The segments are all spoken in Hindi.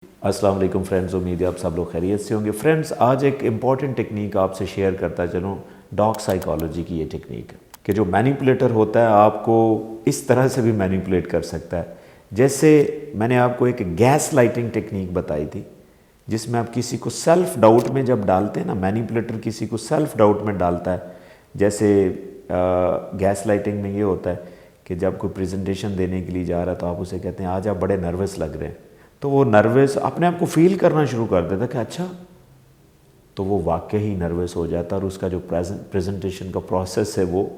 अस्सलाम वालेकुम फ्रेंड्स, उम्मीद है आप सब लोग खैरियत से होंगे। फ्रेंड्स, आज एक इम्पॉर्टेंट टेक्निक आपसे शेयर करता चलूँ। डॉग साइकोलॉजी की ये टेक्निक है कि जो मैनिपुलेटर होता है आपको इस तरह से भी मैनिपुलेट कर सकता है। जैसे मैंने आपको एक गैस लाइटिंग टेक्निक बताई थी, जिसमें आप किसी को सेल्फ डाउट में जब डालते हैं ना, मैनिपुलेटर किसी को सेल्फ डाउट में डालता है। जैसे गैस लाइटिंग में ये होता है कि जब कोई प्रेजेंटेशन देने के लिए जा रहा है तो आप उसे कहते हैं आज आप बड़े नर्वस लग रहे हैं, तो वो नर्वस अपने आप को फील करना शुरू कर देता कि अच्छा, तो वो वाकई ही नर्वस हो जाता और उसका जो प्रेजेंटेशन का प्रोसेस है वो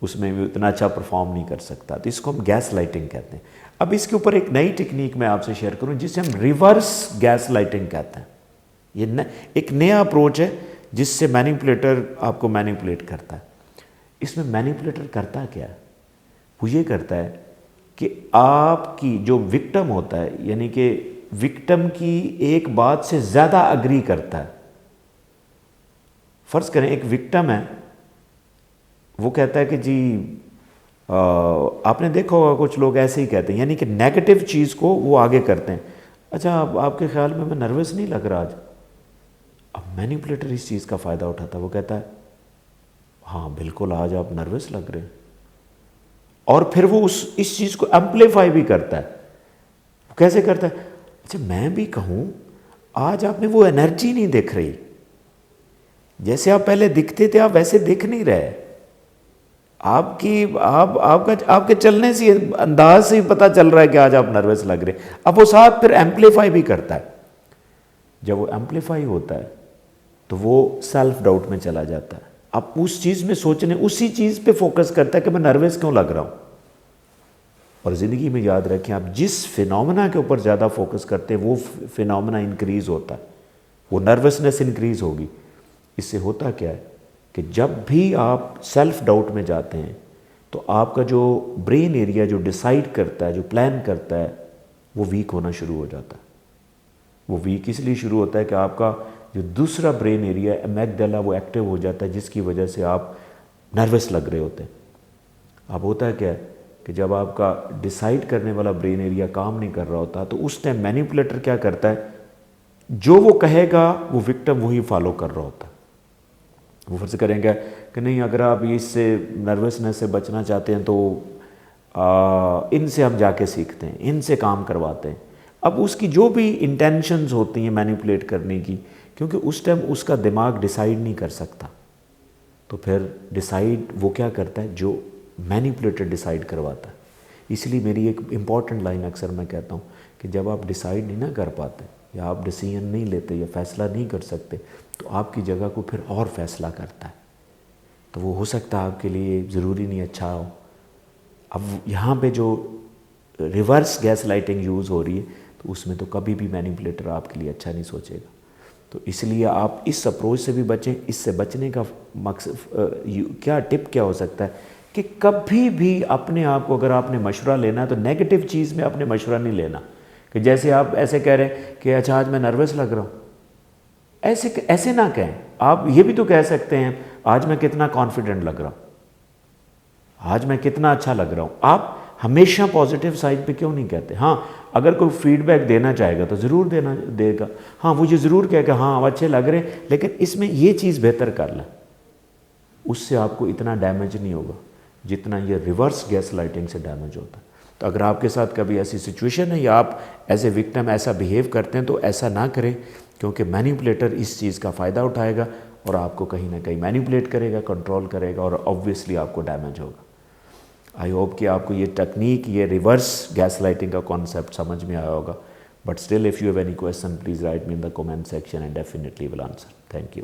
उसमें भी उतना अच्छा परफॉर्म नहीं कर सकता। तो इसको हम गैस लाइटिंग कहते हैं। अब इसके ऊपर एक नई टेक्निक मैं आपसे शेयर करूं जिसे हम रिवर्स गैस लाइटिंग कहते हैं। ये एक नया अप्रोच है जिससे मैनिपुलेटर आपको मैनिपुलेट करता है। इसमें मैनिपुलेटर करता क्या है? वो ये करता है कि आपकी जो विक्टिम होता है, यानी कि विक्टिम की एक बात से ज़्यादा अग्री करता है। फ़र्ज़ करें एक विक्टिम है, वो कहता है कि जी आपने देखा होगा कुछ लोग ऐसे ही कहते हैं, यानी कि नेगेटिव चीज़ को वो आगे करते हैं। अच्छा, आपके ख्याल में मैं नर्वस नहीं लग रहा आज? अब मैनिपुलेटर इस चीज़ का फ़ायदा उठाता है। वो कहता है हाँ बिल्कुल आज आप नर्वस लग रहे हैं, और फिर वो इस चीज़ को एम्पलीफाई भी करता है। वो कैसे करता है? अच्छा, मैं भी कहूँ आज आप में वो एनर्जी नहीं दिख रही, जैसे आप पहले दिखते थे आप वैसे दिख नहीं रहे। आपके चलने से, अंदाज से ही पता चल रहा है कि आज आप नर्वस लग रहे हैं। अब वो साथ फिर एम्पलीफाई भी करता है। जब वो एम्पलीफाई होता है तो वो सेल्फ डाउट में चला जाता है। अब उस चीज़ में सोचने, उसी चीज़ पे फोकस करता है कि मैं नर्वस क्यों लग रहा हूँ। और ज़िंदगी में याद रखें, आप जिस फिनोमेना के ऊपर ज़्यादा फोकस करते हैं वो फिनोमेना इंक्रीज़ होता है, वो नर्वसनेस इंक्रीज़ होगी। इससे होता क्या है कि जब भी आप सेल्फ डाउट में जाते हैं तो आपका जो ब्रेन एरिया जो डिसाइड करता है, जो प्लान करता है, वो वीक होना शुरू हो जाता है। वो वीक इसलिए शुरू होता है कि आपका जो दूसरा ब्रेन एरिया एमेगडाला वो एक्टिव हो जाता है, जिसकी वजह से आप नर्वस लग रहे होते हैं। अब होता है क्या है कि जब आपका डिसाइड करने वाला ब्रेन एरिया काम नहीं कर रहा होता तो उस टाइम मैनिपुलेटर क्या करता है, जो वो कहेगा वो विक्टिम वही फॉलो कर रहा होता है। वो फिर से करेंगे कि नहीं, अगर आप इससे नर्वसनेस से बचना चाहते हैं तो इनसे हम जाके सीखते हैं, इनसे काम करवाते हैं। अब उसकी जो भी इंटेंशंस होती हैं मैनिपुलेट करने की, क्योंकि उस टाइम उसका दिमाग डिसाइड नहीं कर सकता, तो फिर डिसाइड वो क्या करता है, जो मैनिपुलेटर डिसाइड करवाता है। इसलिए मेरी एक इम्पॉर्टेंट लाइन अक्सर मैं कहता हूँ कि जब आप डिसाइड नहीं ना कर पाते, या आप डिसीजन नहीं लेते, या फैसला नहीं कर सकते, तो आपकी जगह को फिर और फैसला करता है। तो वो हो सकता है आपके लिए ज़रूरी नहीं अच्छा हो। अब यहाँ पे जो रिवर्स गैस लाइटिंग यूज़ हो रही है, तो उसमें तो कभी भी मैनिपुलेटर आपके लिए अच्छा नहीं सोचेगा। तो इसलिए आप इस अप्रोच से भी बचें। इससे बचने का मकसद क्या, टिप क्या हो सकता है कि कभी भी अपने आप को, अगर आपने मशवरा लेना है तो नेगेटिव चीज़ में आपने मशवरा नहीं लेना। कि जैसे आप ऐसे कह रहे हैं कि अच्छा आज मैं नर्वस लग रहा हूँ, ऐसे ना कहें। आप ये भी तो कह सकते हैं आज मैं कितना कॉन्फिडेंट लग रहा हूँ, आज मैं कितना अच्छा लग रहा हूँ। आप हमेशा पॉजिटिव साइड पे क्यों नहीं कहते? हाँ, अगर कोई फीडबैक देना चाहेगा तो ज़रूर देगा। हाँ, वो ये ज़रूर कहेगा हाँ आप अच्छे लग रहे हैं, लेकिन इसमें ये चीज़ बेहतर कर लें। उससे आपको इतना डैमेज नहीं होगा जितना ये रिवर्स गैस लाइटिंग से डैमेज होता है। तो अगर आपके साथ कभी ऐसी सिचुएशन है या आप एज ए विक्टिम ऐसा बिहेव करते हैं तो ऐसा ना करें, क्योंकि मैनिपुलेटर इस चीज़ का फ़ायदा उठाएगा और आपको कहीं ना कहीं मैनिपुलेट करेगा, कंट्रोल करेगा, और ऑब्वियसली आपको डैमेज होगा। आई होप कि आपको ये टेक्निक, ये रिवर्स गैस लाइटिंग का कॉन्सेप्ट समझ में आया होगा। But still if you have any question please write me in the comment section and definitely will answer. Thank you.